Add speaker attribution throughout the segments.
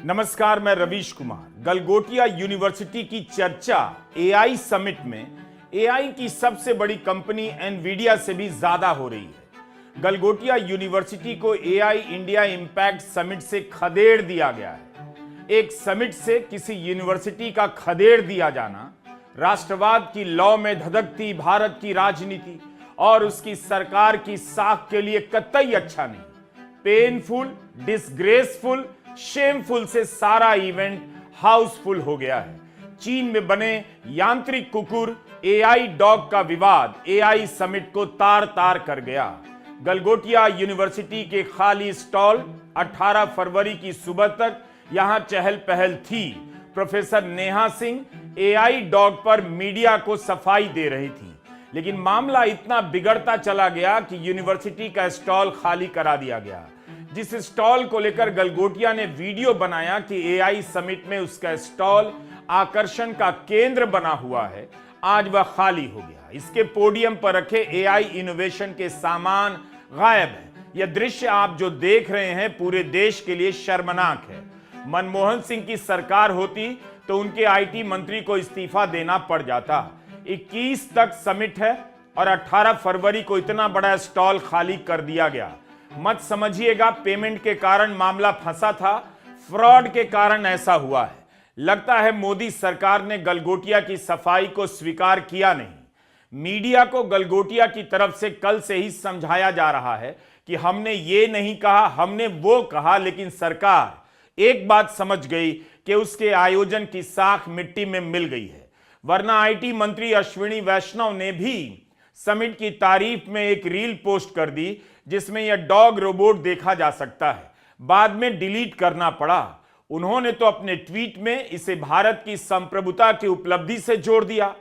Speaker 1: नमस्कार, मैं रवीश कुमार। गलगोटिया यूनिवर्सिटी की चर्चा एआई समिट में एआई की सबसे बड़ी कंपनी एनवीडिया से भी ज्यादा हो रही है। गलगोटिया यूनिवर्सिटी को एआई इंडिया इंपैक्ट समिट से खदेड़ दिया गया है। एक समिट से किसी यूनिवर्सिटी का खदेड़ दिया जाना राष्ट्रवाद की लौ में धधकती भारत की राजनीति और उसकी सरकार की साख के लिए कतई अच्छा नहीं। पेनफुल, डिसग्रेसफुल, शेमफुल से सारा इवेंट हाउसफुल हो गया है। चीन में बने यांत्रिक कुकुर एआई डॉग का विवाद एआई समिट को तार तार कर गया। गलगोटिया यूनिवर्सिटी के खाली स्टॉल 18 फरवरी की सुबह तक यहां चहल पहल थी। Professor Neha Singh AI dog पर मीडिया को सफाई दे रही थी, लेकिन मामला इतना बिगड़ता चला गया कि यूनिवर्सिटी का स्टॉल खाली करा दिया गया। जिस स्टॉल को लेकर गलगोटिया ने वीडियो बनाया कि एआई समिट में उसका स्टॉल आकर्षण का केंद्र बना हुआ है, आज वह खाली हो गया। इसके पोडियम पर रखे एआई इनोवेशन के सामान गायब है। यह दृश्य आप जो देख रहे हैं पूरे देश के लिए शर्मनाक है। मनमोहन सिंह की सरकार होती तो उनके आईटी मंत्री को इस्तीफा देना पड़ जाता। 21 तक समिट है और 18 फरवरी को इतना बड़ा स्टॉल खाली कर दिया गया। मत समझिएगा पेमेंट के कारण मामला फंसा था, फ्रॉड के कारण ऐसा हुआ है। लगता है मोदी सरकार ने गलगोटिया की सफाई को स्वीकार किया नहीं। मीडिया को गलगोटिया की तरफ से कल से ही समझाया जा रहा है कि हमने ये नहीं कहा, हमने वो कहा, लेकिन सरकार एक बात समझ गई कि उसके आयोजन की साख मिट्टी में मिल गई है। वरना आईटी मंत्री अश्विनी वैष्णव ने भी समिट की तारीफ में एक रील पोस्ट कर दी जिसमें यह डॉग रोबोट देखा जा सकता है। बाद में डिलीट करना पड़ा। उन्होंने तो अपने ट्वीट में इसे भारत की संप्रभुता की उपलब्धि से जोड़ दिया।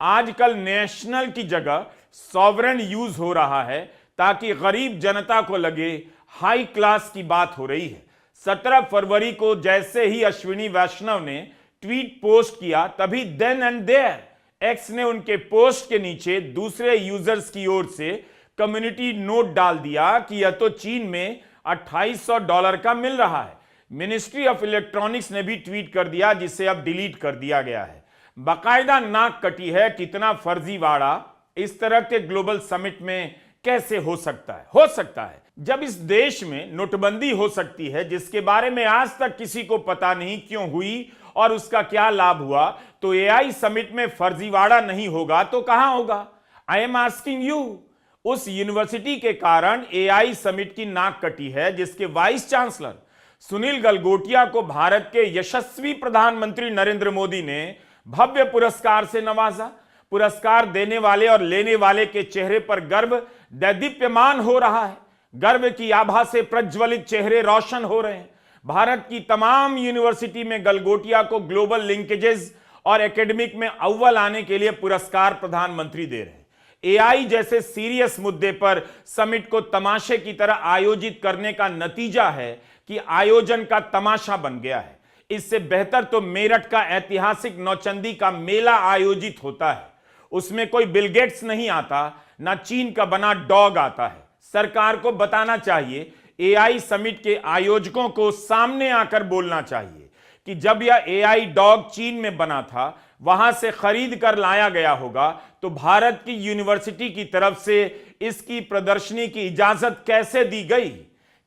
Speaker 1: आजकल नेशनल की जगह सॉवरेन यूज हो रहा है ताकि गरीब जनता को लगे हाई क्लास की बात हो रही है। 17 फरवरी को जैसे ही अश्विनी वैष्णव ने ट्वीट पोस्ट किया, तभी देन एंड देयर एक्स ने उनके पोस्ट के नीचे दूसरे यूजर्स की ओर से कम्युनिटी नोट डाल दिया कि यह तो चीन में $2800 का मिल रहा है। मिनिस्ट्री ऑफ इलेक्ट्रॉनिक्स ने भी ट्वीट कर दिया, जिसे अब डिलीट कर दिया गया है। बाकायदा नाक कटी है। कितना फर्जीवाड़ा इस तरह के ग्लोबल समिट में कैसे हो सकता है? हो सकता है जब इस देश में नोटबंदी हो सकती है, जिसके बारे में आज तक किसी को पता नहीं क्यों हुई और उसका क्या लाभ हुआ, तो एआई समिट में फर्जीवाड़ा नहीं होगा तो कहां होगा? I am asking you. उस यूनिवर्सिटी के कारण एआई समिट की नाक कटी है, जिसके वाइस चांसलर सुनील गलगोटिया को भारत के यशस्वी प्रधानमंत्री नरेंद्र मोदी ने भव्य पुरस्कार से नवाजा। पुरस्कार देने वाले और लेने वाले के चेहरे पर गर्व दैदीप्यमान हो रहा है। गर्व की आभा से प्रज्वलित चेहरे रोशन हो रहे हैं। भारत की तमाम यूनिवर्सिटी में गलगोटिया को ग्लोबल लिंकेजेस और एकेडमिक में अव्वल आने के लिए पुरस्कार प्रधानमंत्री दे रहे हैं। एआई जैसे सीरियस मुद्दे पर समिट को तमाशे की तरह आयोजित करने का नतीजा है कि आयोजन का तमाशा बन गया है। इससे बेहतर तो मेरठ का ऐतिहासिक नौचंदी का मेला आयोजित होता है। उसमें कोई बिल गेट्स नहीं आता, ना चीन का बना डॉग आता है। सरकार को बताना चाहिए, एआई समिट के आयोजकों को सामने आकर बोलना चाहिए कि जब यह एआई डॉग चीन में बना था, वहां से खरीद कर लाया गया होगा, तो भारत की यूनिवर्सिटी की तरफ से इसकी प्रदर्शनी की इजाजत कैसे दी गई?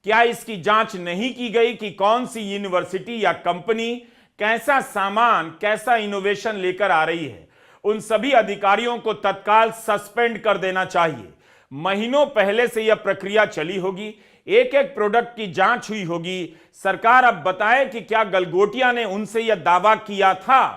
Speaker 1: क्या इसकी जांच नहीं की गई कि कौन सी यूनिवर्सिटी या कंपनी कैसा सामान, कैसा इनोवेशन लेकर आ रही है? उन सभी अधिकारियों को तत्काल सस्पेंड कर देना चाहिए। महीनों पहले से यह प्रक्रिया चली होगी, एक एक प्रोडक्ट की जांच हुई होगी। सरकार अब बताए कि क्या गलगोटिया ने उनसे यह दावा किया था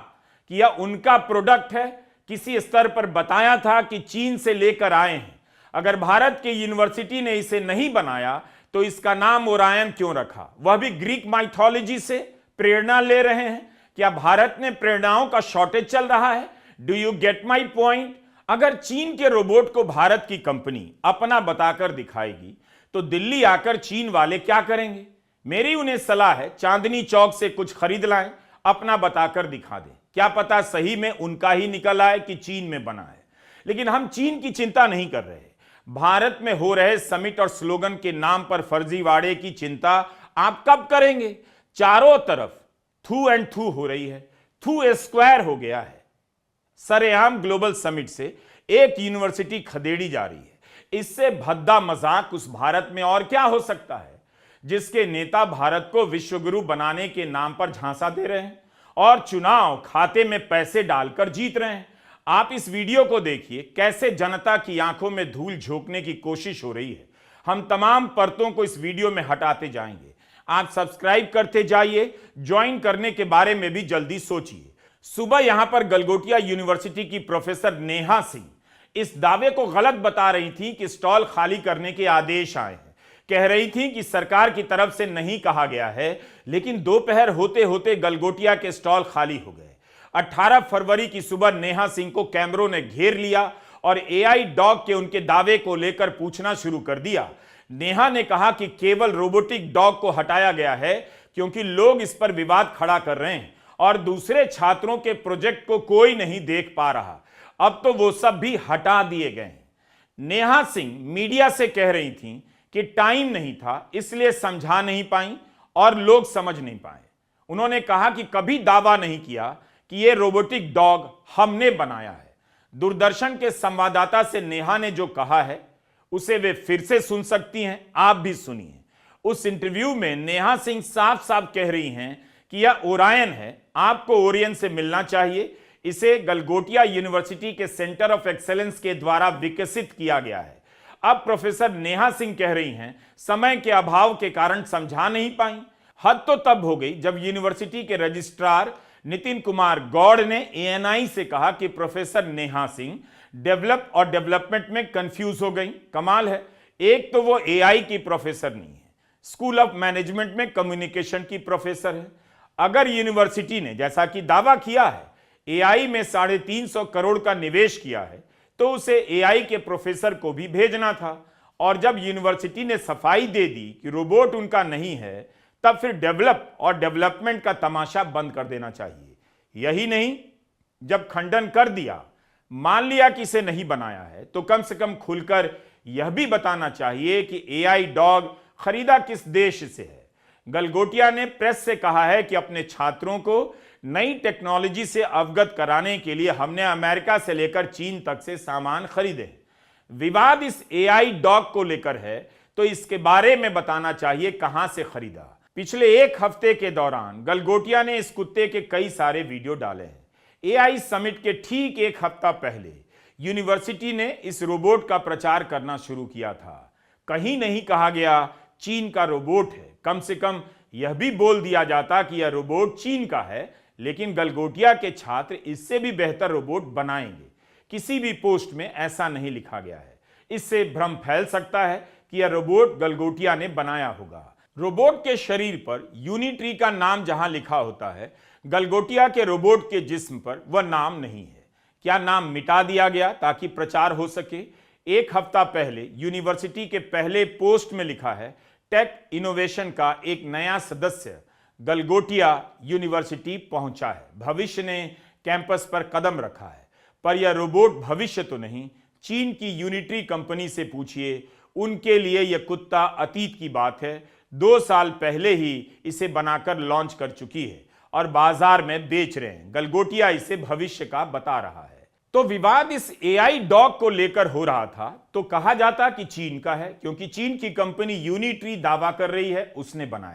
Speaker 1: कि यह उनका प्रोडक्ट है? किसी स्तर पर बताया था कि चीन से लेकर आए हैं? अगर भारत की यूनिवर्सिटी ने इसे नहीं बनाया तो इसका नाम ओरायन क्यों रखा? वह भी ग्रीक माइथोलॉजी से प्रेरणा ले रहे हैं। क्या भारत में प्रेरणाओं का शॉर्टेज चल रहा है? Do you get my point? अगर चीन के रोबोट को भारत की कंपनी अपना बताकर दिखाएगी तो दिल्ली आकर चीन वाले क्या करेंगे? मेरी उन्हें सलाह है, चांदनी चौक से कुछ खरीद लाएं, अपना बताकर दिखा दें। क्या पता सही में उनका ही निकल आए कि चीन में बना है। लेकिन हम चीन की चिंता नहीं कर रहे। भारत में हो रहे समिट और स्लोगन के नाम पर फर्जीवाड़े की चिंता आप कब करेंगे? चारों तरफ थू एंड थू हो रही है, थू स्क्वायर हो गया है। सरेआम ग्लोबल समिट से एक यूनिवर्सिटी खदेड़ी जा रही है। इससे भद्दा मजाक उस भारत में और क्या हो सकता है जिसके नेता भारत को विश्वगुरु बनाने के नाम पर झांसा दे रहे हैं और चुनाव खाते में पैसे डालकर जीत रहे हैं। आप इस वीडियो को देखिए, कैसे जनता की आंखों में धूल झोंकने की कोशिश हो रही है। हम तमाम परतों को इस वीडियो में हटाते जाएंगे। आप सब्सक्राइब करते जाइए, ज्वाइन करने के बारे में भी जल्दी सोचिए। सुबह यहां पर गलगोटिया यूनिवर्सिटी की प्रोफेसर नेहा सिंह इस दावे को गलत बता रही थी कि स्टॉल खाली करने के आदेश आए हैं। कह रही थी कि सरकार की तरफ से नहीं कहा गया है, लेकिन दोपहर होते होते गलगोटिया के स्टॉल खाली हो गए। 18 फरवरी की सुबह नेहा सिंह को कैमरों ने घेर लिया और एआई डॉग के उनके दावे को लेकर पूछना शुरू कर दिया। नेहा ने कहा कि केवल रोबोटिक डॉग को हटाया गया है क्योंकि लोग इस पर विवाद खड़ा कर रहे हैं और दूसरे छात्रों के प्रोजेक्ट को कोई नहीं देख पा रहा। अब तो वो सब भी हटा दिए गए। नेहा सिंह मीडिया से कह रही थीं कि टाइम नहीं था, इसलिए समझा नहीं पाई और लोग समझ नहीं पाए। उन्होंने कहा कि कभी दावा नहीं किया कि ये रोबोटिक डॉग हमने बनाया है। दूरदर्शन के संवाददाता से नेहा ने जो कहा है उसे वे फिर से सुन सकती हैं, आप भी सुनिए। उस इंटरव्यू में नेहा सिंह साफ साफ कह रही हैं कि यह ओरायन है, आपको ओरियन से मिलना चाहिए। इसे गलगोटिया यूनिवर्सिटी के सेंटर ऑफ एक्सेलेंस के द्वारा विकसित किया गया है। अब प्रोफेसर नेहा सिंह कह रही हैं समय के अभाव के कारण समझा नहीं पाई। हद तो तब हो गई जब यूनिवर्सिटी के रजिस्ट्रार नितिन कुमार गौड़ ने एएनआई से कहा कि प्रोफेसर नेहा सिंह डेवलप और डेवलपमेंट में कंफ्यूज हो गई। कमाल है, एक तो वो एआई की प्रोफेसर नहीं है, स्कूल ऑफ मैनेजमेंट में कम्युनिकेशन की प्रोफेसर है। अगर यूनिवर्सिटी ने जैसा कि दावा किया है एआई में 350 करोड़ का निवेश किया है तो उसे एआई के प्रोफेसर को भी भेजना था। और जब यूनिवर्सिटी ने सफाई दे दी कि रोबोट उनका नहीं है, तब फिर डेवलप और डेवलपमेंट का तमाशा बंद कर देना चाहिए। यही नहीं, जब खंडन कर दिया, मान लिया कि इसे नहीं बनाया है, तो कम से कम खुलकर यह भी बताना चाहिए कि एआई डॉग खरीदा किस देश से है। गलगोटिया ने प्रेस से कहा है कि अपने छात्रों को नई टेक्नोलॉजी से अवगत कराने के लिए हमने अमेरिका से लेकर चीन तक से सामान खरीदे। विवाद इस एआई डॉग को लेकर है तो इसके बारे में बताना चाहिए कहां से खरीदा। पिछले एक हफ्ते के दौरान गलगोटिया ने इस कुत्ते के कई सारे वीडियो डाले हैं। एआई समिट के ठीक एक हफ्ता पहले यूनिवर्सिटी ने इस रोबोट का प्रचार करना शुरू किया था। कहीं नहीं कहा गया चीन का रोबोट है, कम से कम यह भी बोल दिया जाता कि यह रोबोट चीन का है, लेकिन गलगोटिया के छात्र इससे भी बेहतर रोबोट बनाएंगे। किसी भी पोस्ट में ऐसा नहीं लिखा गया है। इससे भ्रम फैल सकता है कि यह रोबोट गलगोटिया ने बनाया होगा। रोबोट के शरीर पर यूनिट्री का नाम जहां लिखा होता है, गलगोटिया के रोबोट के जिस्म पर वह नाम नहीं है। क्या नाम मिटा दिया गया ताकि प्रचार हो सके? एक हफ्ता पहले यूनिवर्सिटी के पहले पोस्ट में लिखा है टेक इनोवेशन का एक नया सदस्य गलगोटिया यूनिवर्सिटी पहुंचा है। भविष्य ने कैंपस पर कदम रखा है, पर यह रोबोट भविष्य तो नहीं। चीन की यूनिट्री कंपनी से पूछिए, उनके लिए यह कुत्ता अतीत की बात है। 2 साल पहले ही इसे बनाकर लॉन्च कर चुकी है और बाजार में बेच रहे हैं। गलगोटिया इसे भविष्य का बता रहा है। तो विवाद इस एआई डॉग को लेकर हो रहा था तो कहा जाता कि चीन का है, क्योंकि चीन की कंपनी यूनिट्री दावा कर रही है उसने बनाया।